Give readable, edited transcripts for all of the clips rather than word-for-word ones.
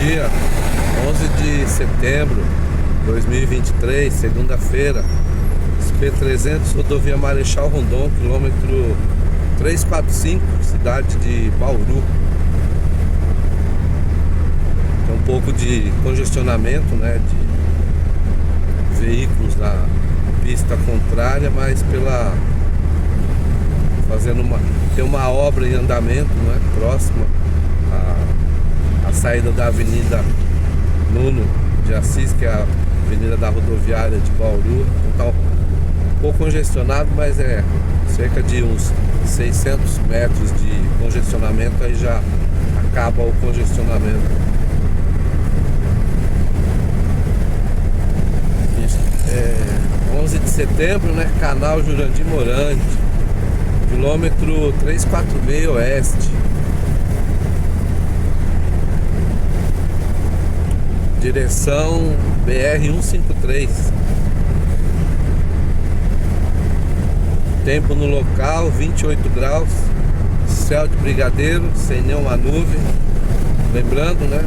dia, 11 de setembro de 2023, segunda-feira, SP-300, rodovia Marechal Rondon, quilômetro 345, cidade de Bauru. Tem um pouco de congestionamento, né, de veículos na pista contrária, mas tem uma obra em andamento, né, próxima à saída da Avenida Nuno de Assis, que é a avenida da rodoviária de Bauru. Então, um pouco congestionado, mas é cerca de uns 600 metros de congestionamento, aí já acaba o congestionamento. 11 de setembro, né? Canal Jurandir Morandi, quilômetro 346 oeste. Direção BR-153. Tempo no local 28 graus. Céu de brigadeiro, sem nenhuma nuvem. Lembrando, né,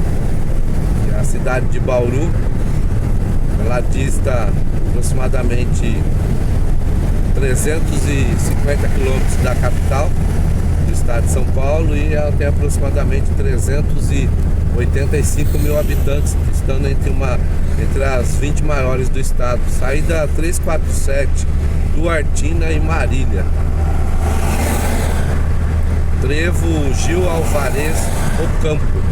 que a cidade de Bauru, ela dista aproximadamente 350 quilômetros da capital do estado de São Paulo, e ela tem aproximadamente 385 mil habitantes, estando entre as 20 maiores do estado. Saída 347, Duartina e Marília. Trevo Gil Alvarez Ocampo.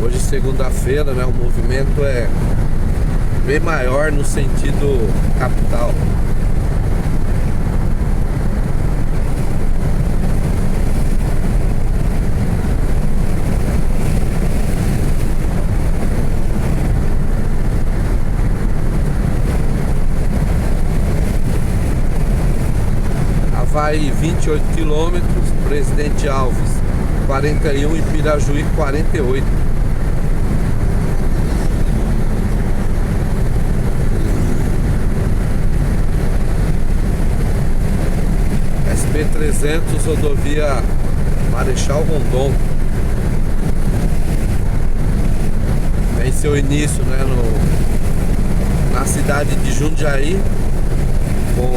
Hoje, segunda-feira, né, o movimento é bem maior no sentido capital. Vai 28 quilômetros, Presidente Alves 41 e Pirajuí 48. SP-300, rodovia Marechal Rondon. Tem seu início, né, na cidade de Jundiaí, com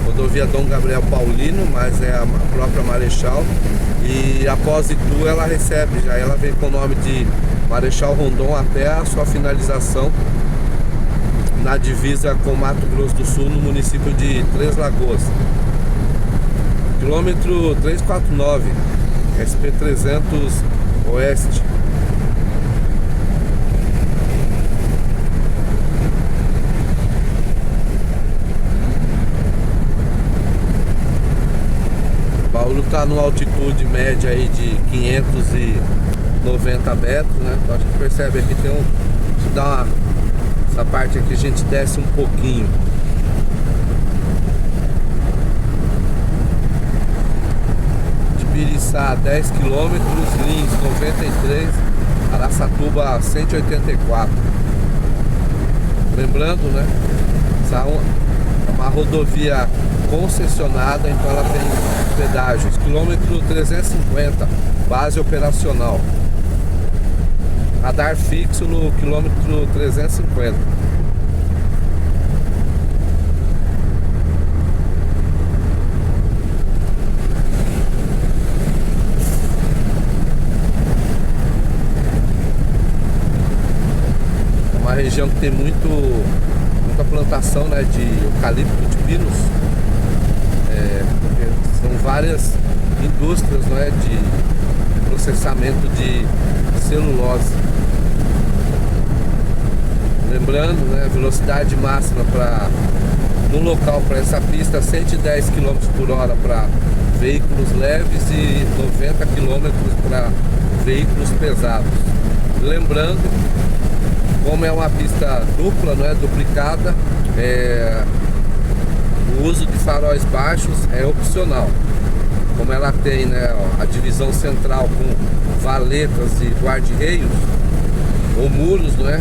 rodovia Dom Gabriel Paulino, mas é a própria Marechal. E após Itu, ela vem com o nome de Marechal Rondon até a sua finalização na divisa com Mato Grosso do Sul, no município de Três Lagoas. Quilômetro 349, SP-300 oeste. Bauru está numa altitude média aí de 590 metros, né? Então a gente percebe aqui essa parte aqui a gente desce um pouquinho. De Biriçá 10 km, Lins 93, Araçatuba 184. Lembrando, né? Essa é uma rodovia concessionada, então ela tem pedágios. Quilômetro 350, base operacional. Radar fixo no quilômetro 350. É uma região que tem muita plantação, né, de eucalipto, de pinos. São várias indústrias, não é, de processamento de celulose. Lembrando, né, a velocidade máxima no local para essa pista 110 km por hora para veículos leves e 90 km para veículos pesados. Lembrando, como é uma pista dupla, não é, duplicada, o uso de faróis baixos é opcional. Como ela tem, né, a divisão central com valetas e guarda-reios ou muros, não é?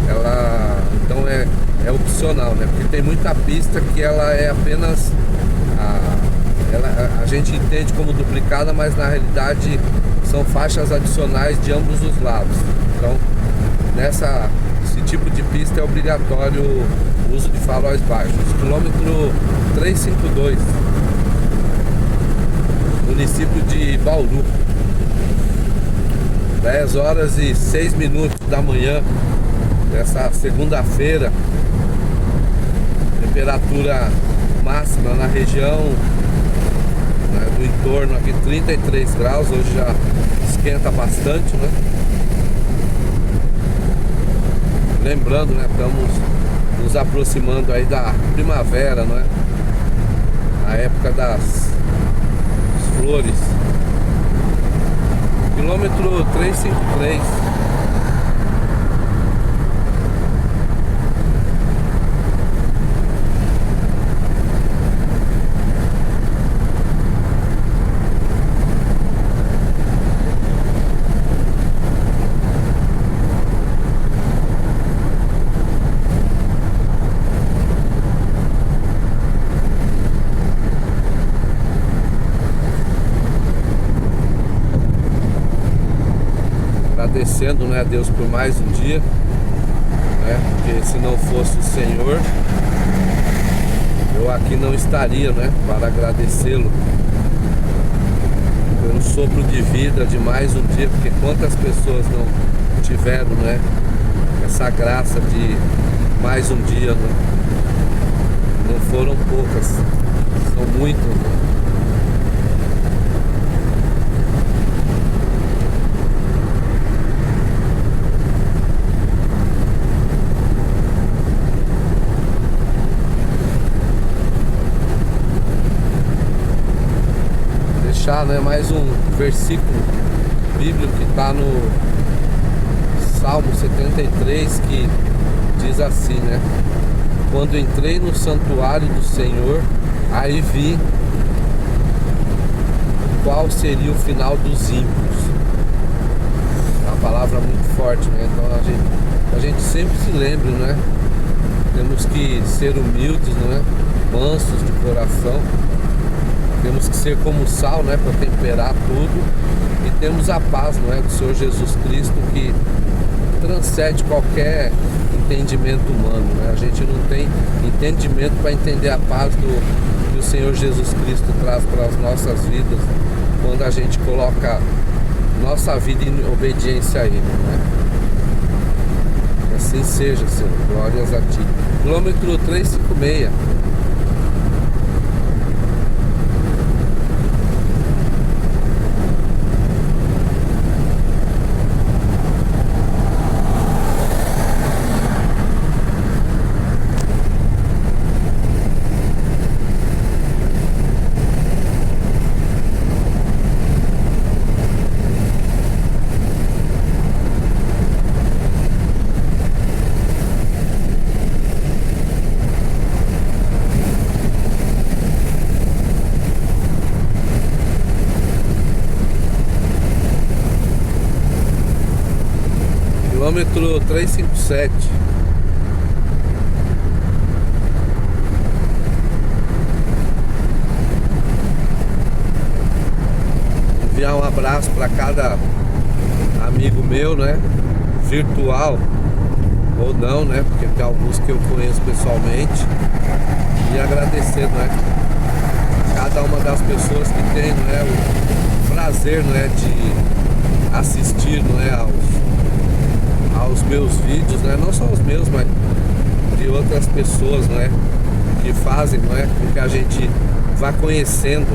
ela então é opcional, né? Porque tem muita pista que ela é apenas a gente entende como duplicada, mas na realidade são faixas adicionais de ambos os lados. Então esse tipo de pista é obrigatório o uso de faróis baixos. Quilômetro 352, município de Bauru, 10 horas e 6 minutos da manhã dessa segunda-feira. Temperatura máxima na região, né, do entorno aqui 33 graus. Hoje já esquenta bastante, né? Lembrando, né, estamos nos aproximando aí da primavera, né? A época das flores. Quilômetro 353. Agradecendo, né, a Deus por mais um dia, né, porque se não fosse o Senhor, eu aqui não estaria, né, para agradecê-lo pelo sopro de vida de mais um dia, porque quantas pessoas não tiveram, né, essa graça de mais um dia, né? Não foram poucas, são muitas, né? Né, mais um versículo bíblico que está no Salmo 73, que diz assim, né? Quando entrei no santuário do Senhor, aí vi qual seria o final dos ímpios. É uma palavra muito forte, né? Então a gente sempre se lembra, né? Temos que ser humildes, né? Mansos de coração. Temos que ser como sal, né, para temperar tudo. E temos a paz, não é, do Senhor Jesus Cristo, que transcende qualquer entendimento humano, né? A gente não tem entendimento para entender a paz que o Senhor Jesus Cristo traz para as nossas vidas, quando a gente coloca nossa vida em obediência a Ele, né? Que assim seja, Senhor. Glórias a Ti. Quilômetro 356. Quilômetro 357. Enviar um abraço para cada amigo meu, né? Virtual ou não, né? Porque tem alguns que eu conheço pessoalmente. E agradecer, né? Cada uma das pessoas que tem, né, o prazer, né, de assistir, né, aos meus vídeos, né? Não só os meus, mas de outras pessoas, né? Que fazem, né, com que a gente vá conhecendo.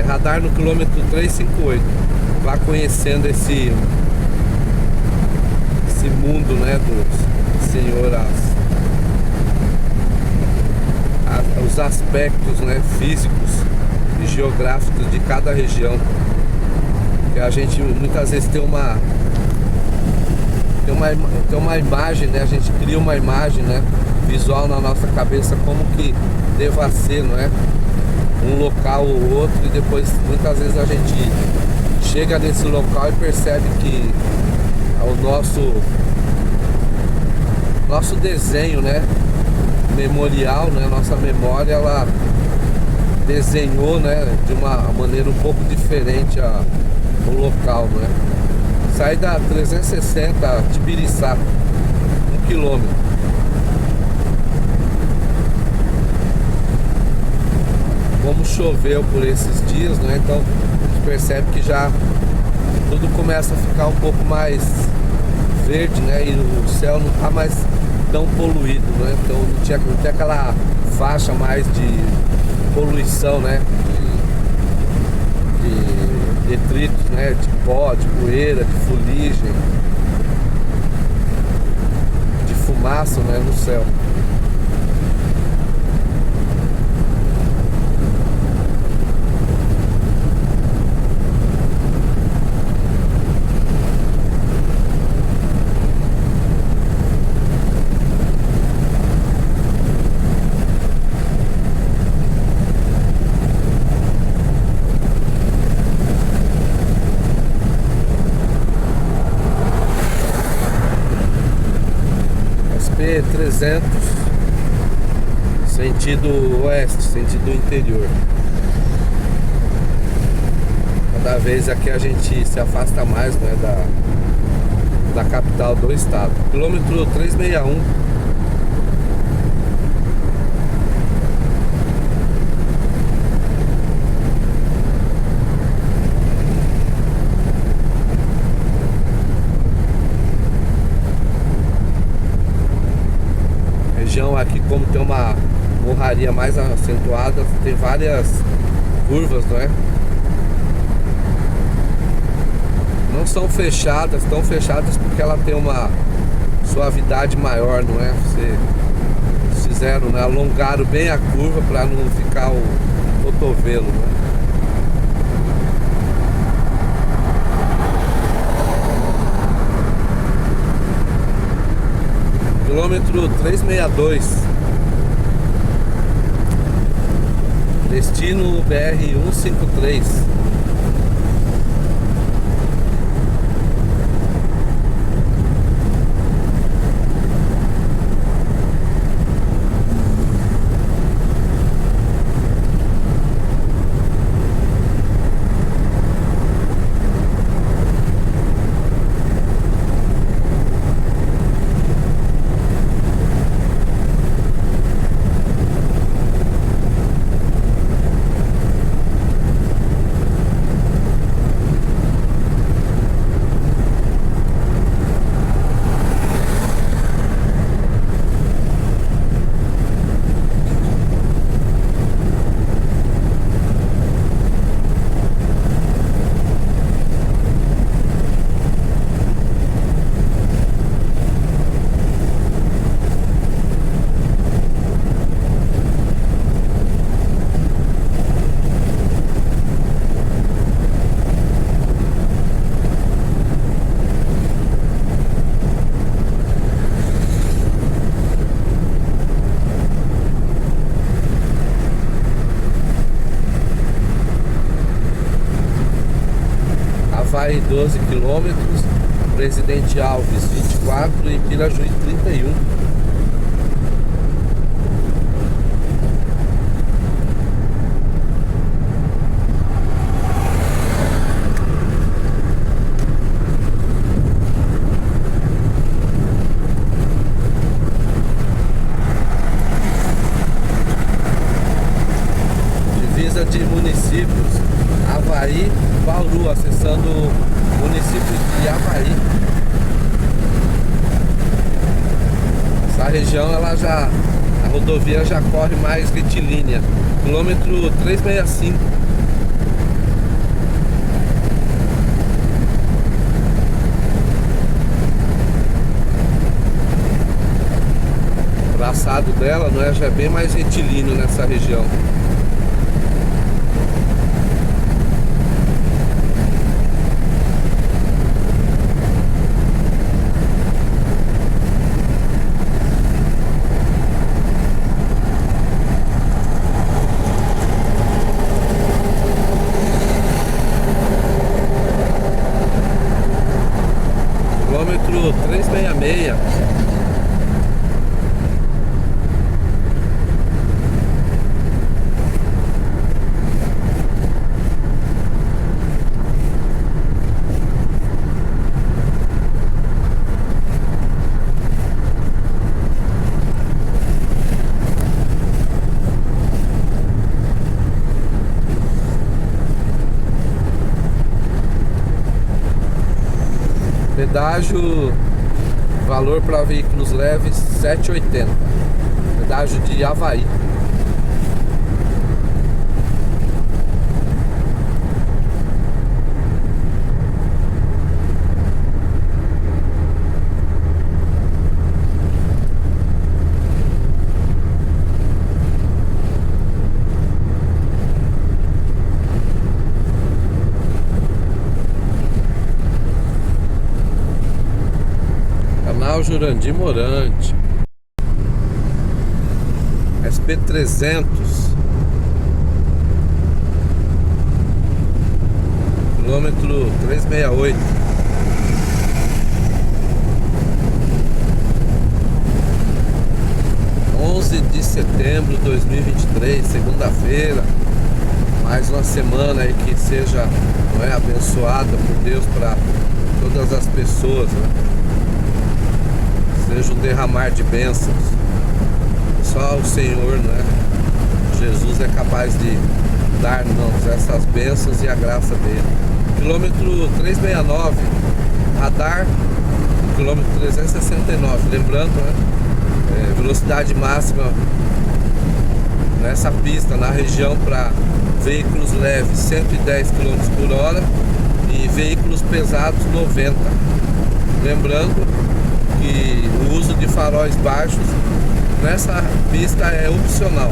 Radar no quilômetro 358. Vá conhecendo esse mundo, né, do Senhor, os aspectos, né, físicos e geográficos de cada região. Que a gente muitas vezes tem uma imagem, né? A gente cria uma imagem, né, visual na nossa cabeça como que deva ser, não é? Um local ou outro, e depois muitas vezes a gente chega nesse local e percebe que nosso desenho, né, memorial, né, nossa memória, ela desenhou, né, de uma maneira um pouco diferente o local, né. Sai da 360 Tibiriçá, 1 quilômetro. Como choveu por esses dias, né, então a gente percebe que já tudo começa a ficar um pouco mais verde, né, e o céu não está mais tão poluído, né, então não tem aquela faixa mais de poluição, né, de detritos, né, de pó, de poeira, de fuligem, de fumaça, né, no céu. SP-300, sentido oeste, sentido interior. Cada vez aqui a gente se afasta mais, né, da capital do estado. Quilômetro 361. Aqui, como tem uma morraria mais acentuada, tem várias curvas, não é? Não são fechadas, tão fechadas porque ela tem uma suavidade maior, não é? Vocês fizeram, né? Alongaram bem a curva para não ficar o cotovelo, né? Quilômetro 362. Destino BR-153. Vai 12 quilômetros, Presidente Alves 24 e Pirajuí 31. Divisa de municípios, Avaí, Bauru, acessando o município de Avaí. Essa região, a rodovia já corre mais retilínea. Quilômetro 365. O traçado dela, não é, já é bem mais retilíneo nessa região. Quilômetro 366. Pedágio, valor para veículos leves, R$ 7,80. Pedágio de Avaí. Canal Jurandir Morante, SP300, quilômetro 368. De setembro de 2023, segunda-feira. Mais uma semana aí que seja, não é, abençoada por Deus para todas as pessoas, né? Seja um derramar de bênçãos. Só o Senhor, né, Jesus é capaz de dar-nos essas bênçãos e a graça dele. Quilômetro 369, radar, quilômetro 369. Lembrando, né, velocidade máxima nessa pista na região para veículos leves 110 km por hora e veículos pesados 90. Lembrando que o uso de faróis baixos nessa pista é opcional.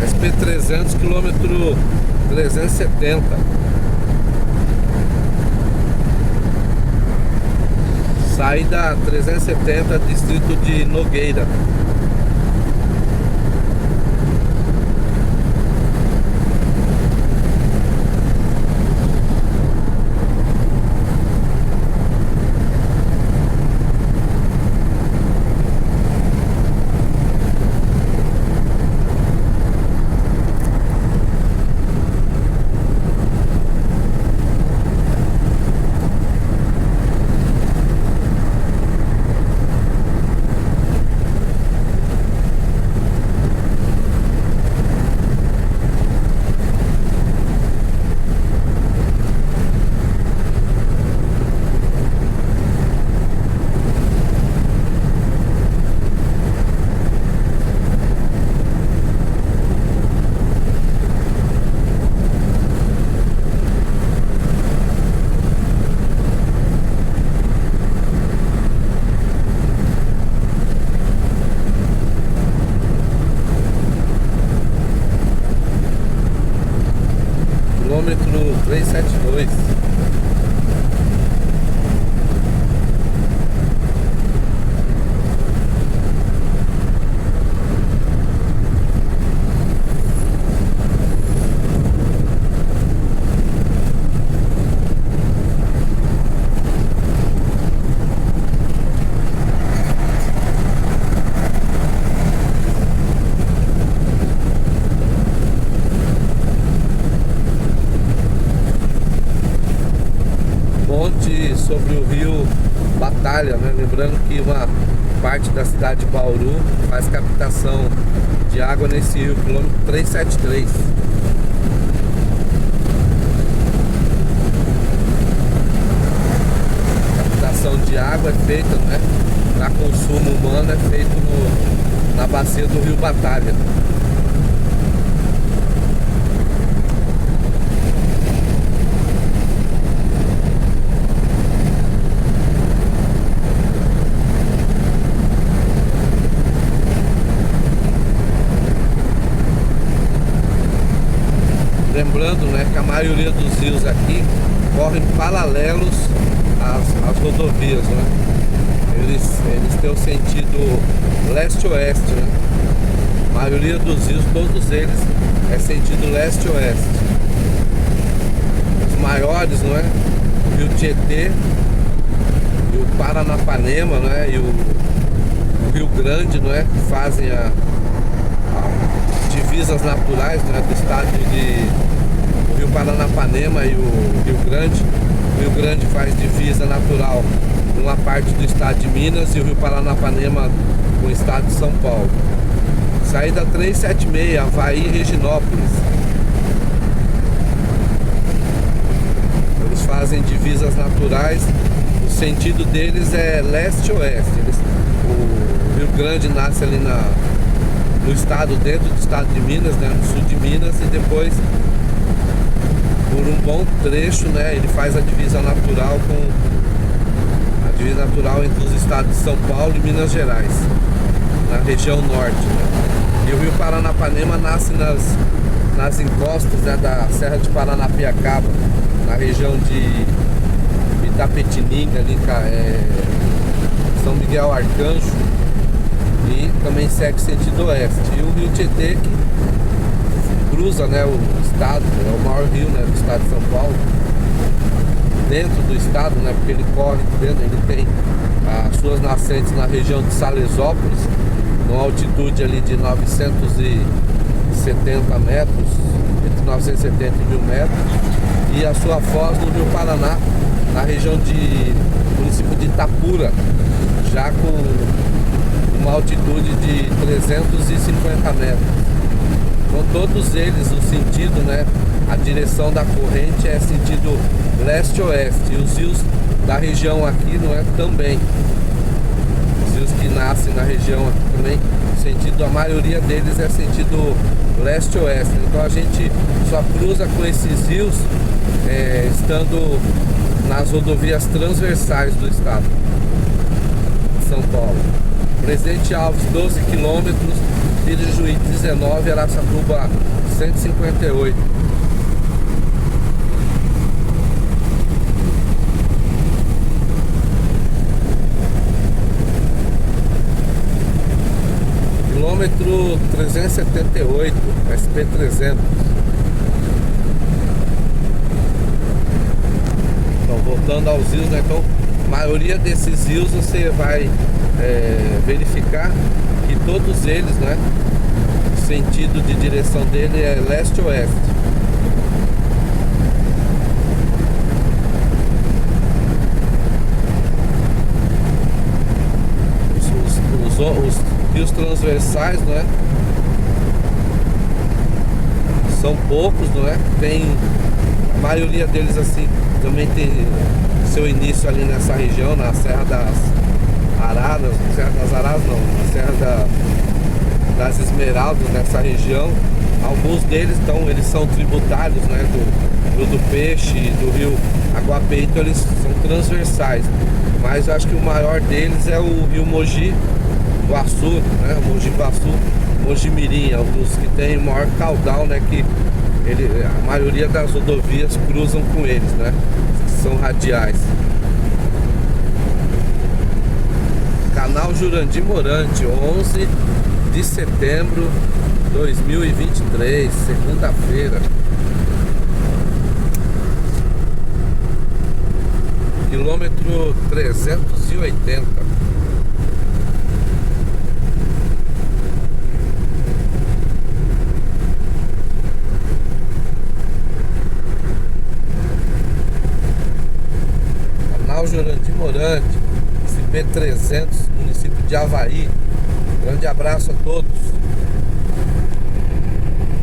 SP300, quilômetro 370. Saída 370, distrito de Nogueira. Quilômetro 372. Sobre o rio Batalha, né? Lembrando que uma parte da cidade de Bauru faz captação de água nesse rio, quilômetro 373. Captação de água é feita, né, para consumo humano, é feito na bacia do rio Batalha. Lembrando, né, que a maioria dos rios aqui correm paralelos às rodovias, né? Eles têm o sentido leste-oeste, né? A maioria dos rios, todos eles, é sentido leste-oeste. Os maiores, não é? O rio Tietê e o Paranapanema, não é? E o Rio Grande, não é? Que fazem a divisas naturais, né, do estado do Rio Paranapanema e o Rio Grande. O Rio Grande faz divisa natural do uma parte do estado de Minas e o Rio Paranapanema com o estado de São Paulo. Saída 376, Havaí e Reginópolis. Eles fazem divisas naturais. O sentido deles é leste-oeste. O Rio Grande nasce ali no estado, dentro do estado de Minas, né, no sul de Minas, e depois, por um bom trecho, né, ele faz a divisa natural entre os estados de São Paulo e Minas Gerais, na região norte, né? E o Rio Paranapanema nasce nas encostas, né, da Serra de Paranapiacaba, na região de Itapetininga, ali, São Miguel Arcanjo, e também segue sentido oeste. E o Rio Tietê, que cruza, né, o estado, é o maior rio, né, do estado de São Paulo, dentro do estado, né, porque ele corre dentro, ele tem as suas nascentes na região de Salesópolis, numa altitude ali de 970 metros, entre 970 e 1000 metros, e a sua foz no Rio Paraná, na região de município de Itapura, já com uma altitude de 350 metros. Então todos eles, o sentido, né, a direção da corrente é sentido leste-oeste, e os rios da região aqui, não é, também. Os rios que nascem na região aqui também, sentido, a maioria deles é sentido leste-oeste. Então a gente só cruza com esses rios estando nas rodovias transversais do estado de São Paulo. Presidente Alves 12 km, Filho de Juiz 19, Araçatuba 158. Quilômetro 378, SP300. Então, voltando aos rios, né? Então, a maioria desses rios você vai verificar que todos eles, né, o sentido de direção dele é leste-oeste. Os rios transversais, não é? São poucos, não é? Tem a maioria deles assim, também tem seu início ali nessa região, na Serra das Araras, Serra das Araras não, na Serra das Esmeraldas, nessa região. Alguns deles eles são tributários, né, do Rio do Peixe e do Rio Aguape, então eles são transversais. Mas eu acho que o maior deles é o Rio Mogi Guaçu, né, Mogi Guaçu, Mogi Mirim, alguns que tem o maior caudal, né, que a maioria das rodovias cruzam com eles, né, que são radiais. Canal Jurandir Morante, 11 de setembro de 2023, segunda-feira. Quilômetro 380. Canal Jurandir Morante, SP300, município de Havaí. Grande abraço a todos.